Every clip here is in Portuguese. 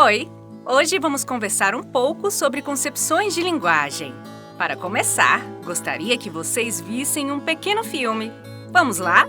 Oi! Hoje vamos conversar um pouco sobre concepções de linguagem. Para começar, gostaria que vocês vissem um pequeno filme. Vamos lá?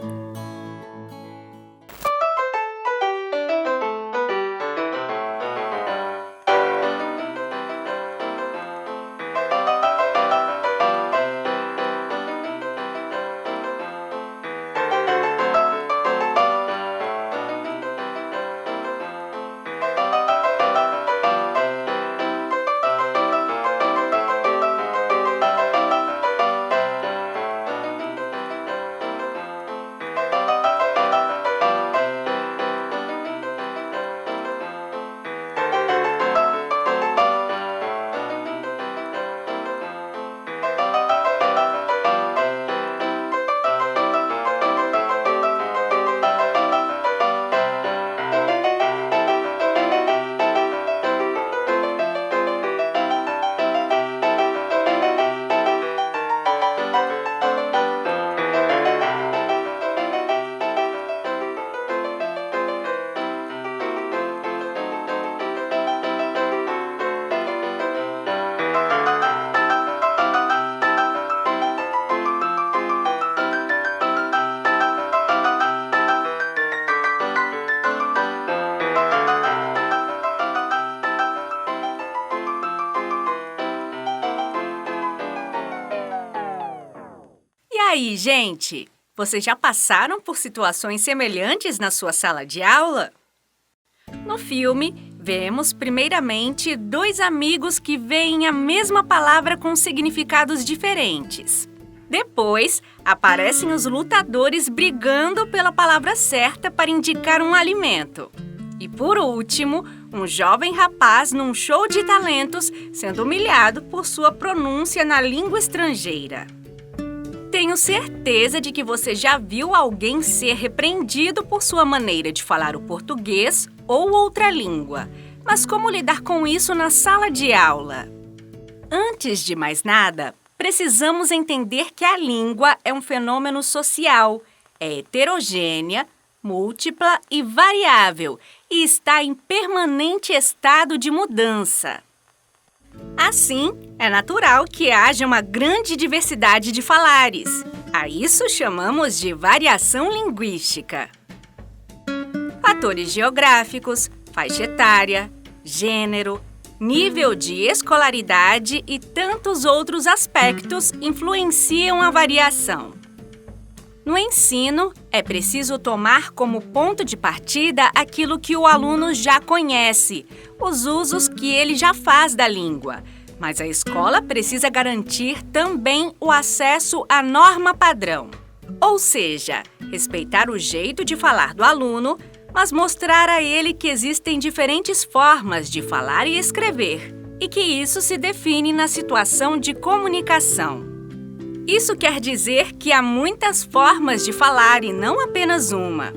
E aí, gente? Vocês já passaram por situações semelhantes na sua sala de aula? No filme, vemos primeiramente dois amigos que veem a mesma palavra com significados diferentes. Depois, aparecem os lutadores brigando pela palavra certa para indicar um alimento. E por último, um jovem rapaz num show de talentos sendo humilhado por sua pronúncia na língua estrangeira. Tenho certeza de que você já viu alguém ser repreendido por sua maneira de falar o português ou outra língua. Mas como lidar com isso na sala de aula? Antes de mais nada, precisamos entender que a língua é um fenômeno social, é heterogênea, múltipla e variável e está em permanente estado de mudança. Assim, é natural que haja uma grande diversidade de falares. A isso chamamos de variação linguística. Fatores geográficos, faixa etária, gênero, nível de escolaridade e tantos outros aspectos influenciam a variação. No ensino, é preciso tomar como ponto de partida aquilo que o aluno já conhece, os usos que ele já faz da língua. Mas a escola precisa garantir também o acesso à norma padrão. Ou seja, respeitar o jeito de falar do aluno, mas mostrar a ele que existem diferentes formas de falar e escrever, e que isso se define na situação de comunicação. Isso quer dizer que há muitas formas de falar e não apenas uma.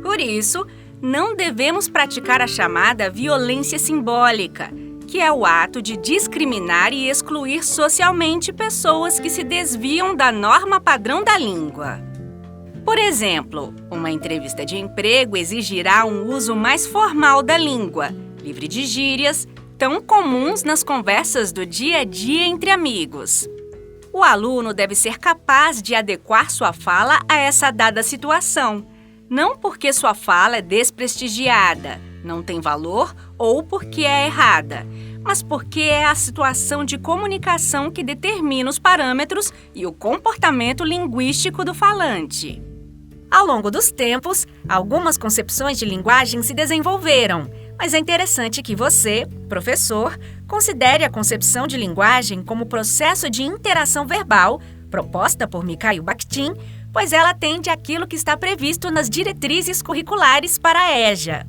Por isso, não devemos praticar a chamada violência simbólica, que é o ato de discriminar e excluir socialmente pessoas que se desviam da norma padrão da língua. Por exemplo, uma entrevista de emprego exigirá um uso mais formal da língua, livre de gírias, tão comuns nas conversas do dia a dia entre amigos. O aluno deve ser capaz de adequar sua fala a essa dada situação, não porque sua fala é desprestigiada, não tem valor ou porque é errada, mas porque é a situação de comunicação que determina os parâmetros e o comportamento linguístico do falante. Ao longo dos tempos, algumas concepções de linguagem se desenvolveram, mas é interessante que você, professor, considere a concepção de linguagem como processo de interação verbal proposta por Mikhail Bakhtin, pois ela atende àquilo que está previsto nas diretrizes curriculares para a EJA.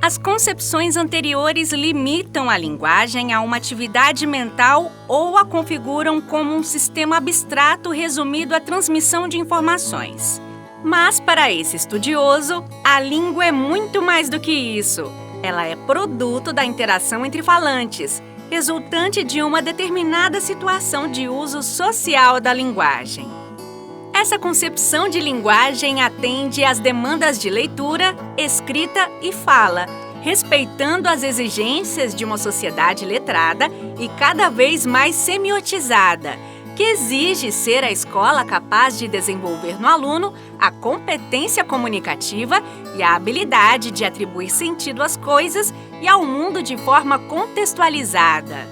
As concepções anteriores limitam a linguagem a uma atividade mental ou a configuram como um sistema abstrato resumido à transmissão de informações. Mas, para esse estudioso, a língua é muito mais do que isso. Ela é produto da interação entre falantes, resultante de uma determinada situação de uso social da linguagem. Essa concepção de linguagem atende às demandas de leitura, escrita e fala, respeitando as exigências de uma sociedade letrada e cada vez mais semiotizada, que exige ser a escola capaz de desenvolver no aluno a competência comunicativa e a habilidade de atribuir sentido às coisas e ao mundo de forma contextualizada.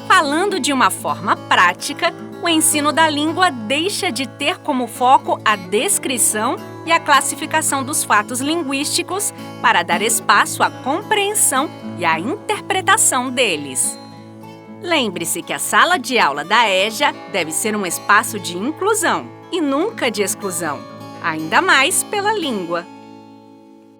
Falando de uma forma prática, o ensino da língua deixa de ter como foco a descrição e a classificação dos fatos linguísticos para dar espaço à compreensão e à interpretação deles. Lembre-se que a sala de aula da EJA deve ser um espaço de inclusão e nunca de exclusão, ainda mais pela língua.